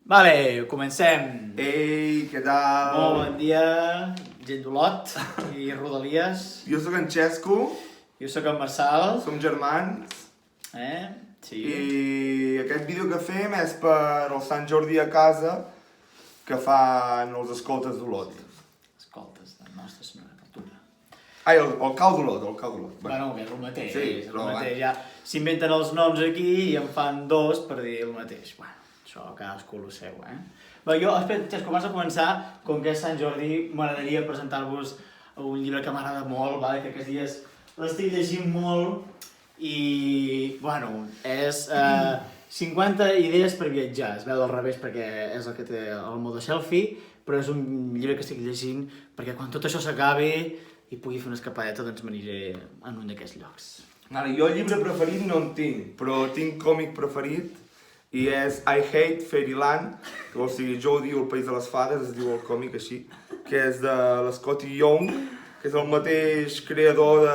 Vale, comencem. Ei, què tal? Molt bon dia, gent d'Olot i Rodalies. Jo sóc en Xesco, Jo sóc en Marçal. som germans, Sí. i aquest vídeo que fem és per el Sant Jordi a casa que fan els escoltes d'Olot. Escoltes, de Nostra Senyora Perpetua. Ai, el cau d'Olot, el cau d'Olot. Bueno, que és el mateix, Sí, és el però mateix. Ja s'inventen els noms aquí i en fan dos per dir el mateix. Bueno, això cadascú el seu, Bé, jo, espera, Xesco, abans de començar, com que és Sant Jordi, m'agradaria presentar-vos un llibre que m'agrada molt, vale? Que aquests dies l'estic llegint molt i, bueno, és 50 idees per viatjar. Es veu al revés perquè és el que té el mode selfie, però és un llibre que estic llegint perquè quan tot això s'acabi i pugui fer una escapadeta, doncs m'aniré en un d'aquests llocs. Ara, jo llibre preferit no en tinc, però tinc còmic preferit i és I Hate Fairyland, que vol dir jo odio el País de les Fades, es diu el còmic així, que és de l'Scotty Young, que és el mateix creador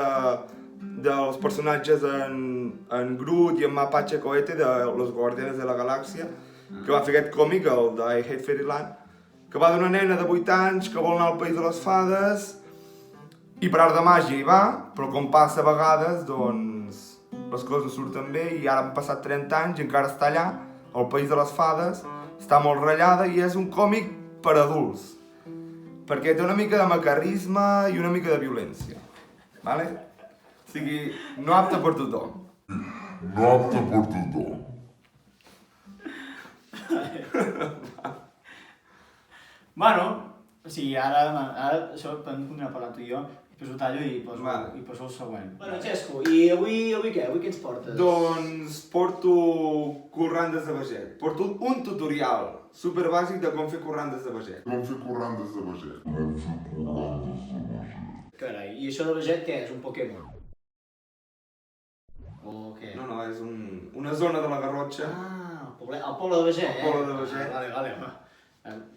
dels personatges en Groot i en Mapache Cohete de Los Guardianes de la Galàxia, que va fer aquest còmic, el de I Hate Fairyland, que va d'una nena de 8 anys que vol anar al País de les Fades i per art de màgia hi va, però com passa a vegades, doncs les coses no surten bé i ara han passat 30 anys i encara està allà, al País de les Fades, està molt ratllada i és un còmic per adults, perquè té una mica de macarrisme i una mica de violència, vale? O sigui, no apte per tothom. No apte per tothom. Bueno, o sigui, ara això podem continuar parlant tu i jo, després ho tallo i poso, Vale. i poso el següent. Bueno, Xesco, i avui què? Avui què ens portes? Doncs porto corrandes de veget. Porto un tutorial superbàsic de com fer corrandes de veget. Com fer corrandes de veget. Com fer corrandes de veget. Carai, i això de veget què és? Un Pokémon? O què? No, és una zona de la Garrotxa. Ah, el poble de Veget, El poble de Veget. Vale.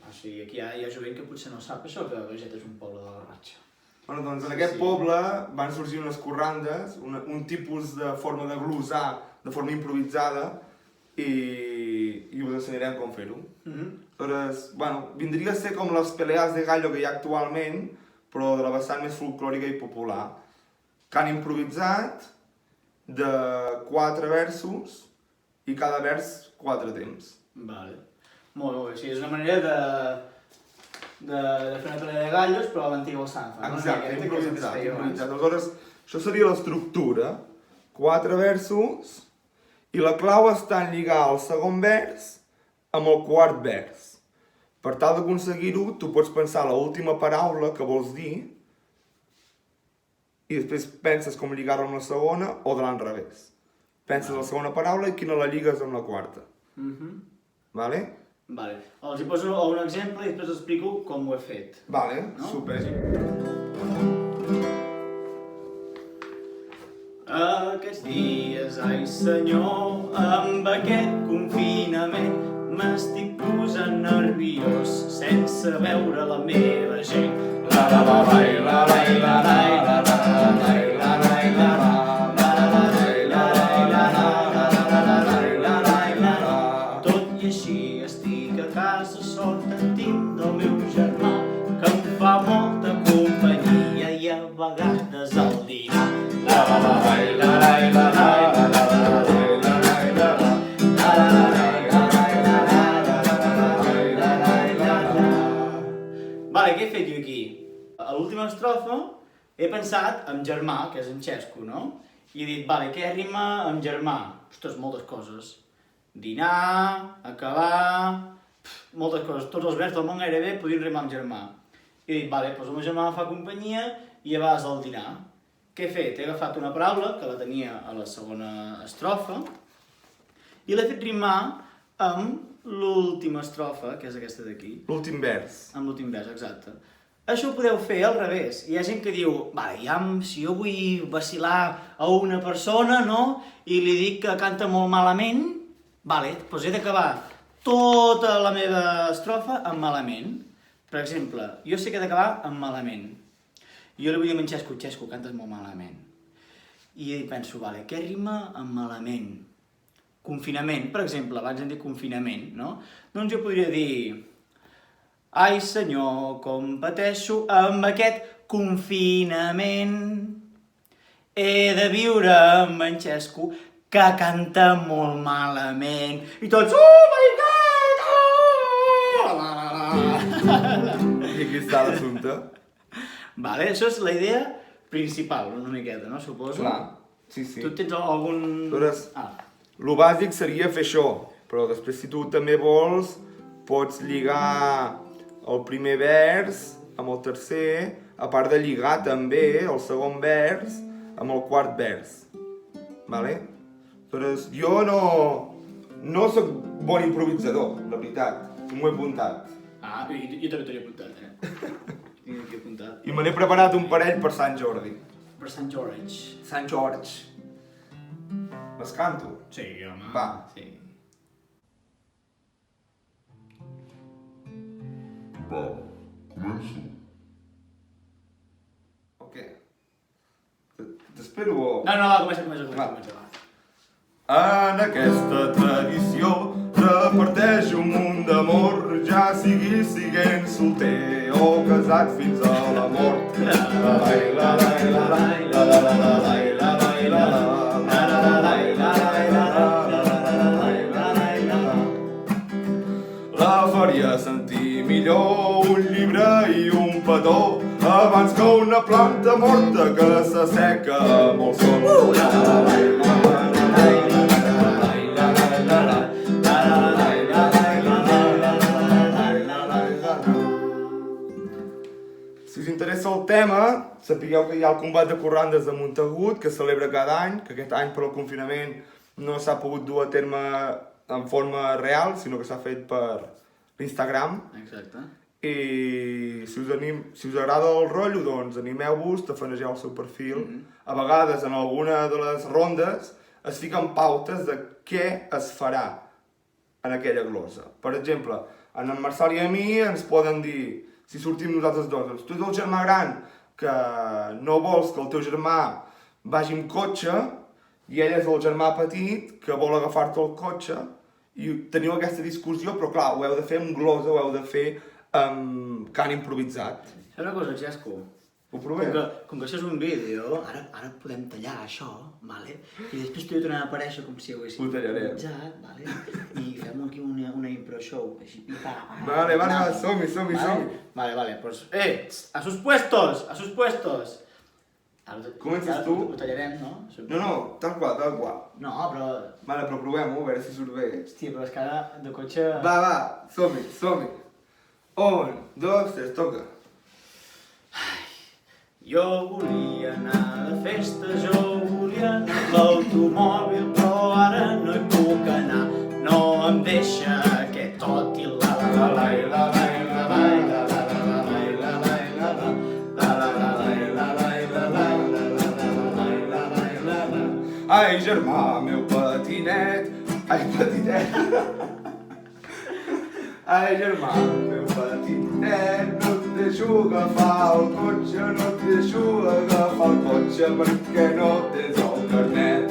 O sigui, aquí hi ha jovent que potser no sap això, que Veget és un poble de la Garrotxa. Bueno, doncs en aquest poble van sorgir unes corrandes, un tipus de forma de glosar de forma improvisada i us ensenyarem com fer-ho. Aleshores, bueno, vindria a ser com les peleas de gallo que hi ha actualment, però de la vessant més folclòrica i popular. Que han improvisat de 4 versos i cada vers 4 temps. Vale. Molt bé, o sigui, és una manera de fer una pelea de gallos, però a l'antiga ulçança. Exacte, improvisat. Aleshores, això seria l'estructura. 4 versos i la clau està en lligar el segon vers amb el quart vers. Per tal d'aconseguir-ho, tu pots pensar l'última paraula que vols dir i després penses com lligar-la amb la segona o de l'enrevés. Penses la segona paraula i quina la lligues amb la quarta. Vale? Vale. Els hi poso un exemple i després explico com ho he fet. Vale, No? super. Aquests dies, ai senyor, amb aquest confinament m'estic posant nerviós sense veure la meva gent. La la la la la la la la la la la la la la. Tot i així estic a casa sol sentint del meu germà que em fa molta companyia i a vegades al dinar. La la la la la la la la la Vale, què he fet jo aquí? A l'última estrofa he pensat en germà, que és en Xesco, no? I he dit, vale, què rima amb germà? Ostres, moltes coses. Dinar, acabar... moltes coses. Tots els verbs del món gairebé podien rimar amb germà. I he dit, vale, doncs el meu germà em fa companyia i a vegades el dinar. Què he fet? He agafat una paraula, que la tenia a la segona estrofa, i l'he fet rimar amb l'última estrofa, que és aquesta d'aquí. L'últim vers. Amb l'últim vers, exacte. Això ho podeu fer al revés. Hi ha gent que diu, vale, si jo vull vacilar a una persona, no?, i li dic que canta molt malament, vale, doncs he d'acabar tota la meva estrofa amb malament. Per exemple, jo sé que he d'acabar amb malament. Jo li vull dir a en Xesco, cantes molt malament. I penso, vale, què rima amb malament? confinament, per exemple, abans hem dit confinament, no? Doncs jo podria dir: ai senyor, com pateixo amb aquest confinament. He de viure amb en Xesco, que canta molt malament. I tots, oh my god! I aquí està l'assumpte. Vale, això és la idea principal, una miqueta, no? Suposo. Clar, sí. Tu tens algun... Aleshores, Ah, lo bàsic seria fer això, però després si tu també vols, pots lligar el primer vers amb el tercer, a part de lligar també el segon vers amb el quart vers. Vale? Aleshores, jo no soc bon improvisador, la veritat. M'ho he apuntat. jo també t'ho he apuntat, Tinc aquí apuntat. I me n'he preparat un parell per Sant Jordi. Per Sant George. Sant George. Les canto? Sí, home. Va. Sí. Va, començo. Ok. T'espero o... No, va, comença. Va. En aquesta tradició reparteix un munt d'amor, ja siguis siguent solter o casat fins a la mort. La faria sentir millor un llibre i un petó abans que una planta morta que s'asseca amb el sol. Si us interessa el tema, sapigueu que hi ha el combat de corrandes de Montagut, que es celebra cada any, que aquest any per al confinament no s'ha pogut dur a terme en forma real, sinó que s'ha fet per l'Instagram. Exacte. I si us agrada el rotllo, doncs animeu-vos, tafanegeu el seu perfil. A vegades, en alguna de les rondes, es fiquen pautes de què es farà en aquella glosa. Per exemple, en Marçal i a mi ens poden dir, si sortim nosaltres dos, doncs tu ets el germà gran que no vols que el teu germà vagi amb cotxe i ell és el germà petit que vol agafar-te el cotxe i teniu aquesta discussió, però clar, ho heu de fer amb glosa, ho heu de fer amb cant improvisat. Fes una cosa, Xesco. Ho provem? Com que això és un vídeo, ara podem tallar això, vale? I després tu i jo tornem a aparèixer com si ho haguéssim Ho tallarem. improvisat, vale? I fem aquí una impro show, així pipa. Vale, som-hi. Vale, pues, a sus puestos, a sus puestos. Comences tu? Ho tallarem, no? No, tal qual. No, però... Vale, però provem-ho, a veure si surt bé. Hòstia, però és que ara de cotxe... Va, som-hi. 1, 2, 3, toca. Jo volia anar de festa, jo volia anar amb l'automòbil, però ara no hi puc anar, no em deixa aquest tot i la la la la la la la la la la la la la la la la. Ai, germà, meu patinet. Ai, germà, meu patinet, no et deixo agafar el cotxe, no et deixo agafar el cotxe perquè no tens el carnet.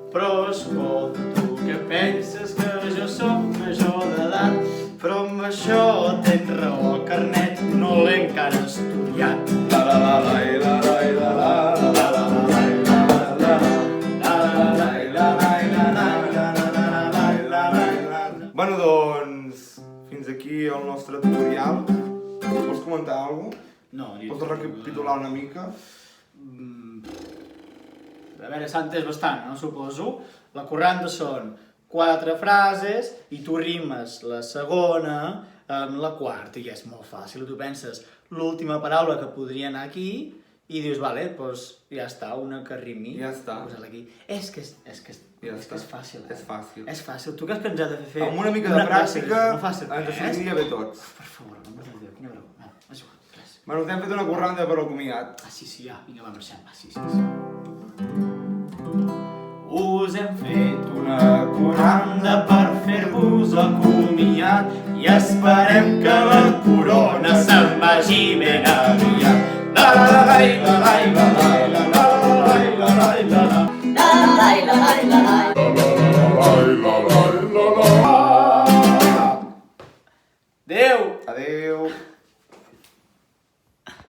Però escolta, tu què penses que jo soc major d'edat? Però amb això tens raó, el carnet no l'he encara estudiat. Bueno, doncs, fins aquí el nostre tutorial. Vols comentar alguna cosa? No, Pots recapitular una mica? A veure, s'ha entès bastant, no? Suposo. La corranda són 4 frases i tu rimes la segona amb la quarta, i és molt fàcil. Tu penses l'última paraula que podria anar aquí i dius, vale, doncs ja està, una que rimi. Ja està. Posar-la aquí. És que és fàcil, És fàcil. És fàcil. Tu creus que ens ha de fer Amb una mica de pràctica no fàcil, ens sortiria bé tots. Per favor, amor de Déu, quina broma. No, és igual, res. Bueno, t'hem fet una corranda per al comiat. Ah, sí, ja. Vinga, va, marxem. Va, sí. Us hem fet una corranda per fer-vos el comiat i esperem que la corona se'n vagi ben aviat. La la la la la la la la la la la la la. Adéu! Adéu!